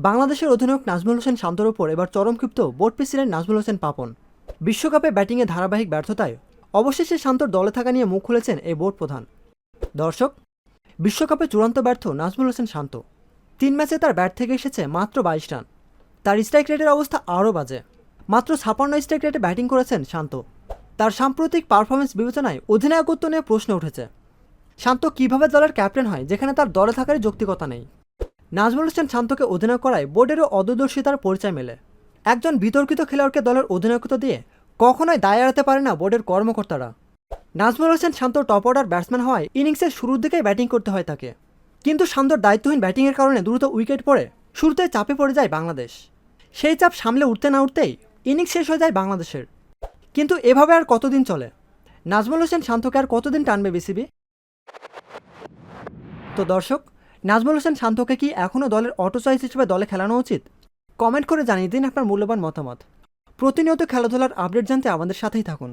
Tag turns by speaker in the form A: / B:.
A: বাংলাদেশের অধিনায়ক নাজমুল হোসেন শান্তর ওপর এবার চরম ক্ষিপ্ত বোর্ড প্রেসিডেন্ট নাজমুল হোসেন পাপন। বিশ্বকাপে ব্যাটিংয়ে ধারাবাহিক ব্যর্থতায় অবশেষে শান্তর দলে থাকা নিয়ে মুখ খুলেছেন এই বোর্ড প্রধান। দর্শক, বিশ্বকাপে চূড়ান্ত ব্যর্থ নাজমুল হোসেন শান্ত। 3 ম্যাচে তার ব্যাট থেকে এসেছে মাত্র 22 রান। তার স্ট্রাইক রেটের অবস্থা আরও বাজে। মাত্র 56 স্ট্রাইক রেটে ব্যাটিং করেছেন শান্ত। তার সাম্প্রতিক পারফরমেন্স বিবেচনায় অধিনায়কত্ব নিয়ে প্রশ্ন উঠেছে। শান্ত কিভাবে দলের ক্যাপ্টেন হয় যেখানে তার দলে থাকারই যৌক্তিকতা নেই? নাজমুল হোসেন শান্তকে অধিনায়ক করায় বোর্ডেরও অদূরদর্শিতার পরিচয় মেলে। একজন বিতর্কিত খেলোয়াড়কে দলের অধিনায়কত্ব দিয়ে কখনোই দায় এড়াতে পারে না বোর্ডের কর্মকর্তারা। নাজমুল হোসেন শান্ত টপ অর্ডার ব্যাটসম্যান হওয়ায় ইনিংসের শুরুর দিকেই ব্যাটিং করতে হয় তাকে। কিন্তু শান্তর দায়িত্বহীন ব্যাটিংয়ের কারণে দ্রুত উইকেট পড়ে শুরুতে চাপে পড়ে যায় বাংলাদেশ। সেই চাপ সামলে উঠতে না উঠতেই ইনিংস শেষ হয়ে যায় বাংলাদেশের। কিন্তু এভাবে আর কতদিন চলে? নাজমুল হোসেন শান্তকে আর কতদিন টানবে বিসিবি? তো দর্শক, নাজমুল হোসেন শান্তকে কি এখনও দলের অটো চয়েস হিসেবে দলে খেলানো উচিত? কমেন্ট করে জানিয়ে দিন আপনার মূল্যবান মতামত। প্রতিনিয়ত খেলাধুলার আপডেট জানতে আমাদের সাথেই থাকুন।